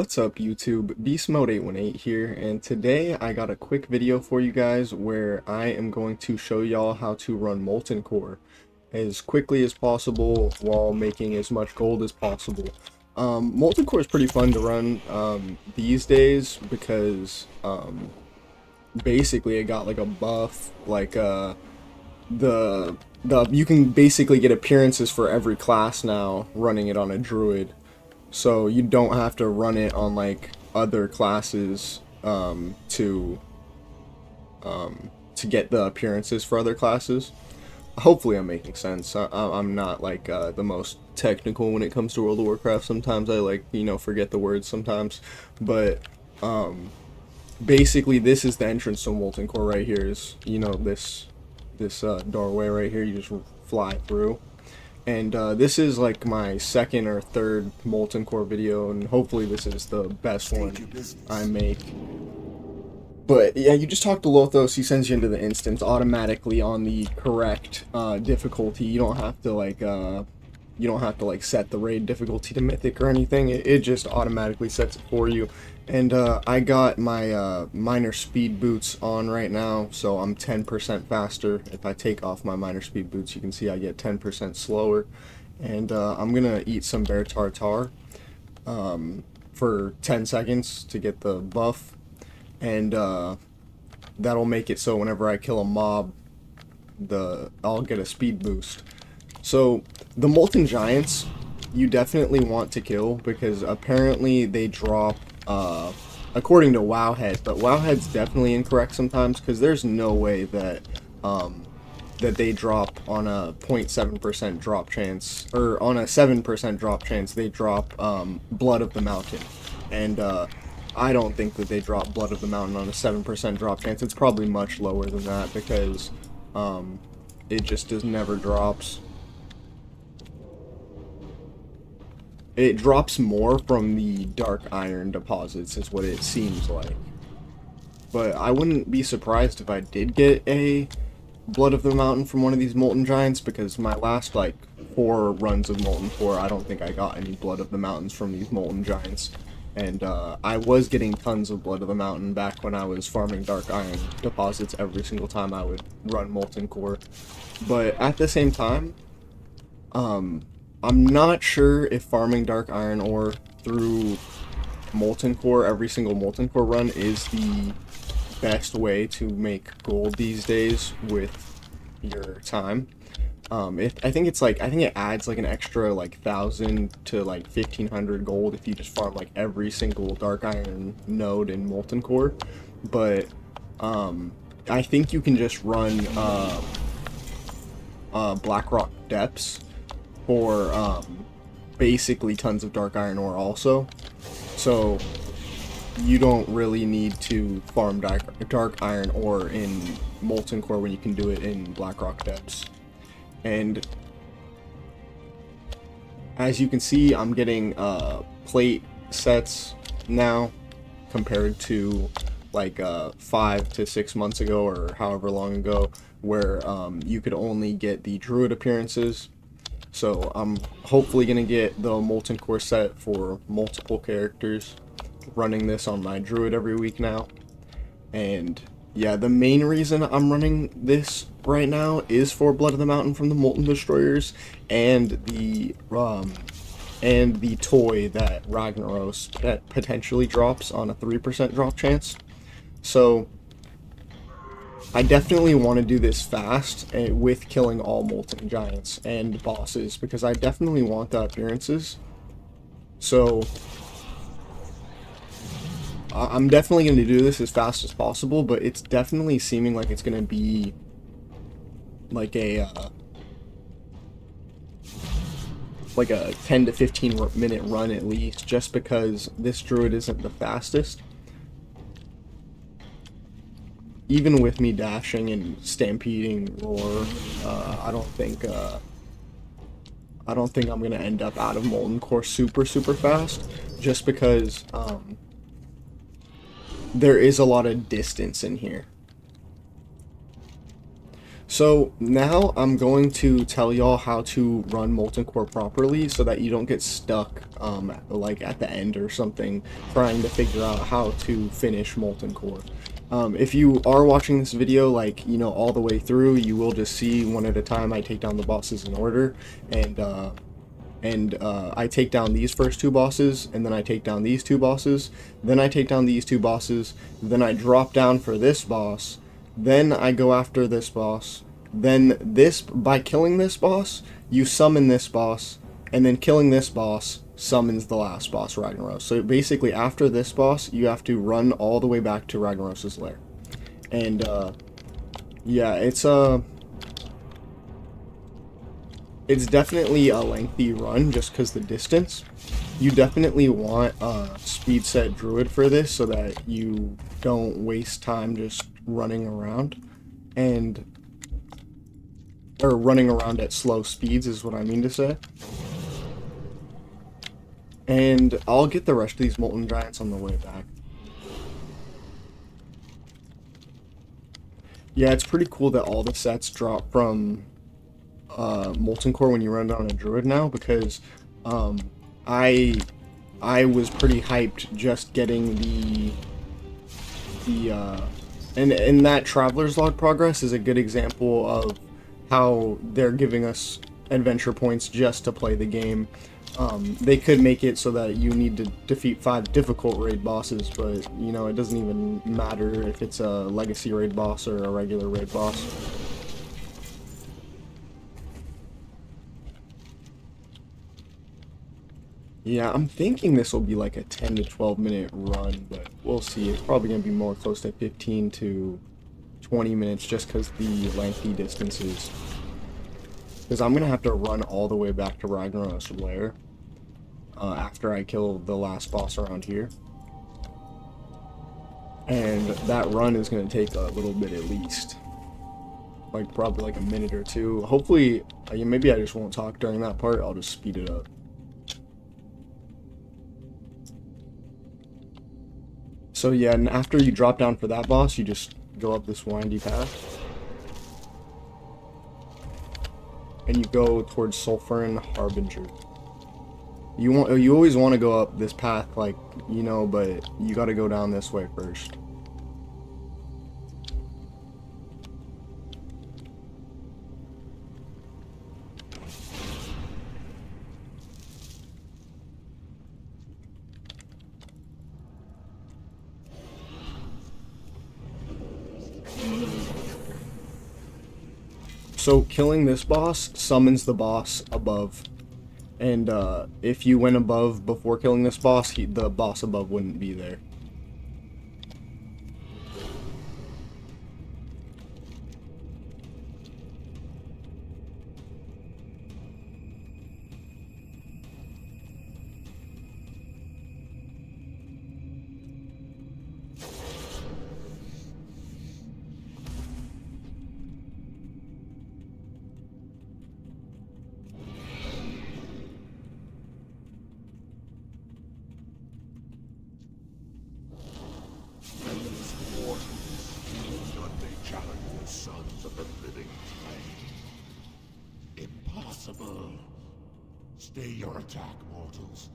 What's up YouTube? BeastMode818 here, and today I got a quick video for you guys where I am going to show y'all how to run Molten Core as quickly as possible while making as much gold as possible. Molten Core is pretty fun to run these days because basically it got like a buff, like the you can basically get appearances for every class now running it on a druid. So you don't have to run it on like other classes to get the appearances for other classes. Hopefully I'm making sense. I'm not like the most technical when it comes to World of Warcraft. Sometimes I like, forget the words sometimes. But basically this is the entrance to Molten Core right here is, this doorway right here. You just fly through. And this is like my second or third Molten Core video, and hopefully this is the best one I make. But yeah, you just talk to Lothos, he sends you into the instance automatically on the correct difficulty. You don't have to like set the raid difficulty to mythic or anything. It just automatically sets it for you. And I got my minor speed boots on right now, so I'm 10% faster. If I take off my minor speed boots, you can see I get 10% slower. And I'm gonna eat some bear tartar for 10 seconds to get the buff, and that'll make it so whenever I kill a mob, I'll get a speed boost. So the Molten Giants you definitely want to kill because apparently they drop according to Wowhead, but Wowhead's definitely incorrect sometimes because there's no way that that they drop on a 0.7% drop chance, or on a 7% drop chance they drop Blood of the Mountain. And I don't think that they drop Blood of the Mountain on a 7% drop chance. It's probably much lower than that because it just never drops. It drops more from the dark iron deposits is what it seems like. But I wouldn't be surprised if I did get a Blood of the Mountain from one of these Molten Giants, because my last like 4 runs of Molten Core, I don't think I got any Blood of the Mountains from these Molten Giants. And I was getting tons of Blood of the Mountain back when I was farming dark iron deposits every single time I would run Molten Core. But at the same time, I'm not sure if farming dark iron ore through Molten Core, every single Molten Core run, is the best way to make gold these days with your time. I think it adds like an extra like 1,000 to like 1,500 gold if you just farm like every single dark iron node in Molten Core. But I think you can just run Blackrock Depths for basically tons of dark iron ore also, so you don't really need to farm dark iron ore in Molten Core when you can do it in Blackrock Depths. And as you can see, I'm getting plate sets now compared to like 5 to 6 months ago or however long ago, where you could only get the druid appearances. So I'm hopefully going to get the Molten Core set for multiple characters, running this on my druid every week now. And yeah, the main reason I'm running this right now is for Blood of the Mountain from the Molten Destroyers and the toy that Ragnaros potentially drops on a 3% drop chance. So I definitely want to do this fast with killing all Molten Giants and bosses, because I definitely want the appearances. So I'm definitely going to do this as fast as possible, but it's definitely seeming like it's going to be like a 10 to 15 minute run at least, just because this druid isn't the fastest. Even with me dashing and stampeding Roar, I don't think I'm gonna end up out of Molten Core super fast, just because there is a lot of distance in here. So now I'm going to tell y'all how to run Molten Core properly so that you don't get stuck like at the end or something trying to figure out how to finish Molten Core. If you are watching this video like, you know, all the way through, you will just see one at a time I take down the bosses in order, and I take down these first two bosses, and then I take down these two bosses, then I take down these two bosses, then I drop down for this boss, then I go after this boss, then this, by killing this boss, you summon this boss, and then killing this boss summons the last boss, Ragnaros. So basically after this boss, you have to run all the way back to Ragnaros' lair. And yeah, it's definitely a lengthy run just because the distance. You definitely want a speed set druid for this so that you don't waste time just running around or running around at slow speeds is what I mean to say. And I'll get the rest of these Molten Giants on the way back. Yeah, it's pretty cool that all the sets drop from Molten Core when you run down a druid now, because I was pretty hyped just getting and that Traveler's Log progress is a good example of how they're giving us adventure points just to play the game. They could make it so that you need to defeat 5 difficult raid bosses, but you know, it doesn't even matter if it's a legacy raid boss or a regular raid boss. Yeah, I'm thinking this will be like a 10 to 12 minute run, but we'll see. It's probably going to be more close to 15 to 20 minutes just because the lengthy distances. Because I'm going to have to run all the way back to Ragnaros' lair after I kill the last boss around here. And that run is going to take a little bit at least. Like probably like a minute or two. Hopefully, maybe I just won't talk during that part. I'll just speed it up. So yeah, and after you drop down for that boss, you just go up this windy path. And you go towards Sulfurin Harbinger. You always want to go up this path, like, you know, but you got to go down this way first. So killing this boss summons the boss above. And if you went above before killing this boss, the boss above wouldn't be there. Stay your attack, mortals.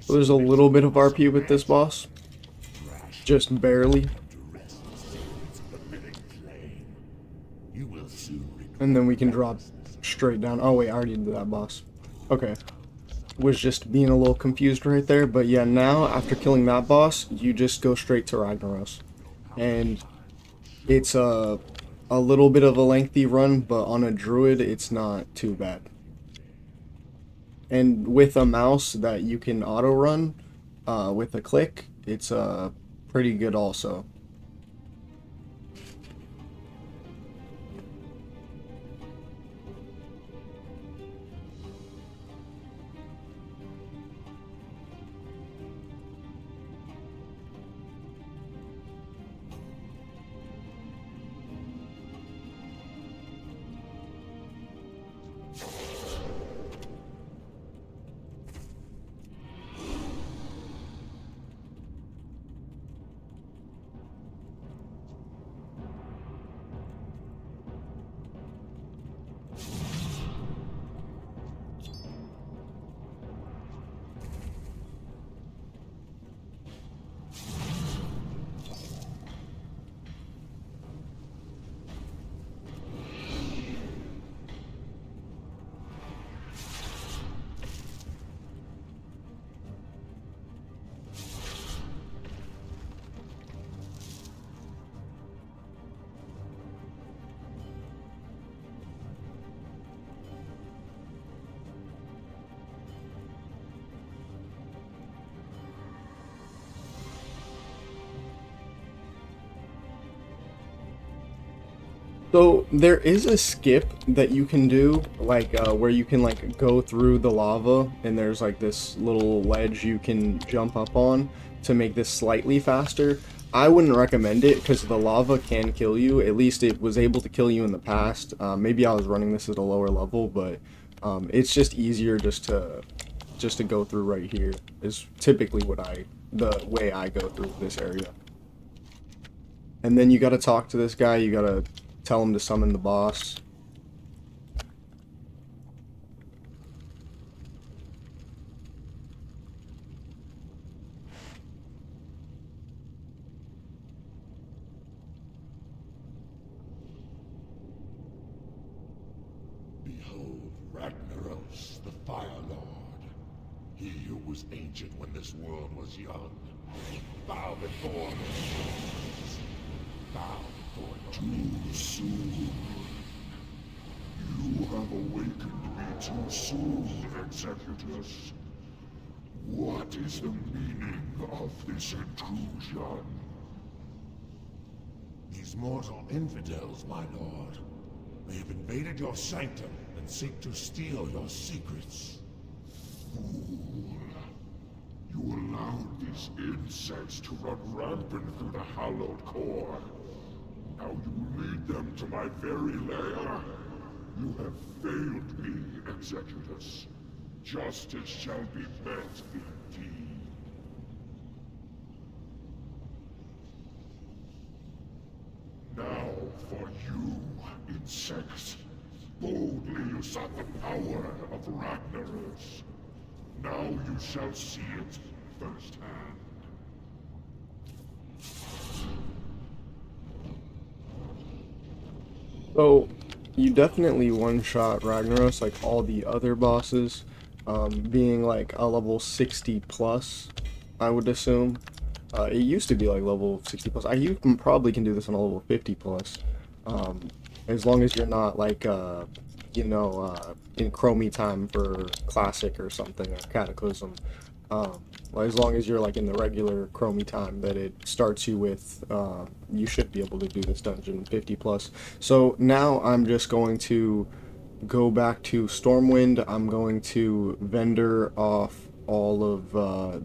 So there's a little bit of RP with this boss. Just barely. And then we can drop straight down. Oh wait, I already did that boss. Okay. Was just being a little confused right there. But yeah, now after killing that boss, you just go straight to Ragnaros. And it's a little bit of a lengthy run, but on a druid, it's not too bad. And with a mouse that you can auto run with a click, it's pretty good also. So there is a skip that you can do, like where you can like go through the lava, and there's like this little ledge you can jump up on to make this slightly faster. I wouldn't recommend it because the lava can kill you. At least it was able to kill you in the past. Maybe I was running this at a lower level, but it's just easier just to go through right here. Is typically the way I go through this area. And then you got to talk to this guy. You got to tell him to summon the boss. Behold Ragnaros, the Fire Lord. He who was ancient when this world was young. Bow before me. Bow before too soon. You have awakened me too soon, Executus. What is the meaning of this intrusion? These mortal infidels, my lord. They have invaded your sanctum and seek to steal your secrets. Fool. You allowed these insects to run rampant through the hallowed core. Now you lead them to my very lair? You have failed me, Executus. Justice shall be met indeed. Now for you, insects. Boldly you sought the power of Ragnaros. Now you shall see it firsthand. So you definitely one-shot Ragnaros like all the other bosses, being like a level 60 plus, I would assume. It used to be like level 60 plus. You probably can do this on a level 50 plus, as long as you're not like in Chromie time for Classic or something, or Cataclysm. As long as you're like in the regular Chromie time that it starts you with, you should be able to do this dungeon 50 plus. So now I'm just going to go back to Stormwind. I'm going to vendor off all of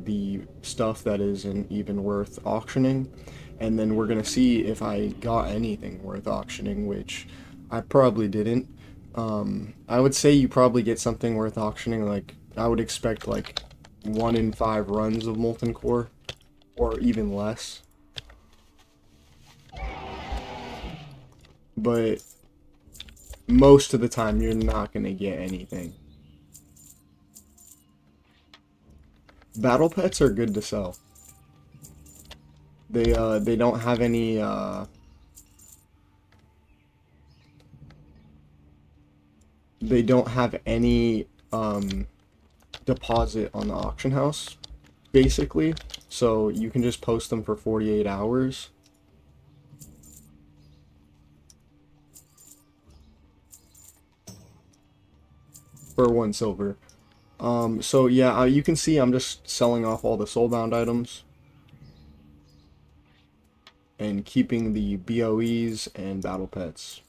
the stuff that isn't even worth auctioning, and then we're gonna see if I got anything worth auctioning, which I probably didn't. I would say you probably get something worth auctioning. Like I would expect like 1 in 5 runs of Molten Core, or even less. But most of the time you're not gonna get anything. Battle pets are good to sell. They don't have any they don't have any deposit on the auction house, basically, so you can just post them for 48 hours. For 1 silver. So yeah, you can see I'm just selling off all the soulbound items and keeping the BOEs and battle pets.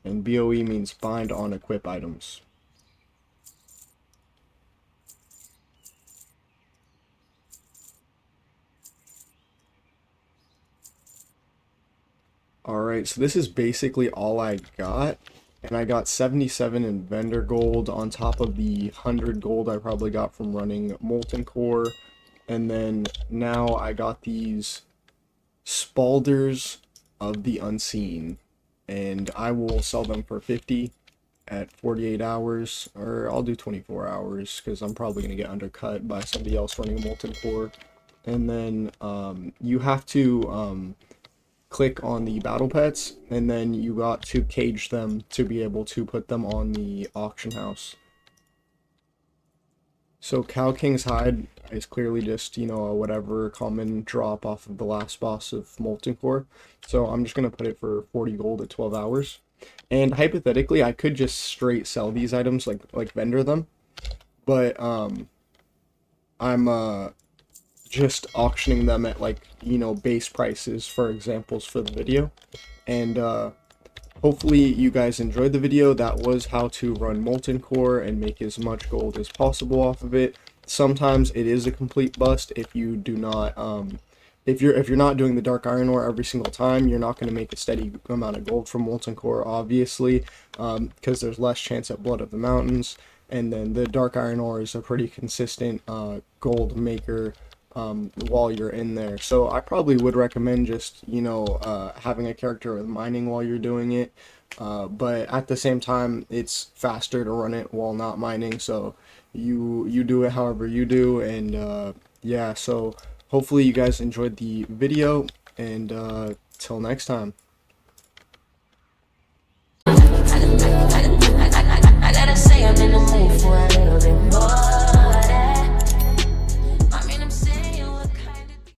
And BOE means bind on equip items. Alright, so this is basically all I got. And I got 77 in vendor gold on top of the 100 gold I probably got from running Molten Core. And then now I got these Spalders of the Unseen. And I will sell them for 50 at 48 hours. Or I'll do 24 hours because I'm probably going to get undercut by somebody else running Molten Core. And then you have to click on the battle pets, and then you got to cage them to be able to put them on the auction house. So Cow King's Hide is clearly just, a whatever common drop off of the last boss of Molten Core. So I'm just going to put it for 40 gold at 12 hours. And hypothetically, I could just straight sell these items, like vendor them. But I'm just auctioning them at base prices for examples for the video. And hopefully you guys enjoyed the video. That was how to run Molten Core and make as much gold as possible off of it. Sometimes it is a complete bust if you do not if you're not doing the dark iron ore every single time. You're not going to make a steady amount of gold from Molten Core, obviously, because there's less chance at Blood of the Mountains. And then the dark iron ore is a pretty consistent gold maker while you're in there. So I probably would recommend just, having a character with mining while you're doing it. But at the same time, it's faster to run it while not mining. So you do it however you do. And yeah, so hopefully you guys enjoyed the video, and till next time.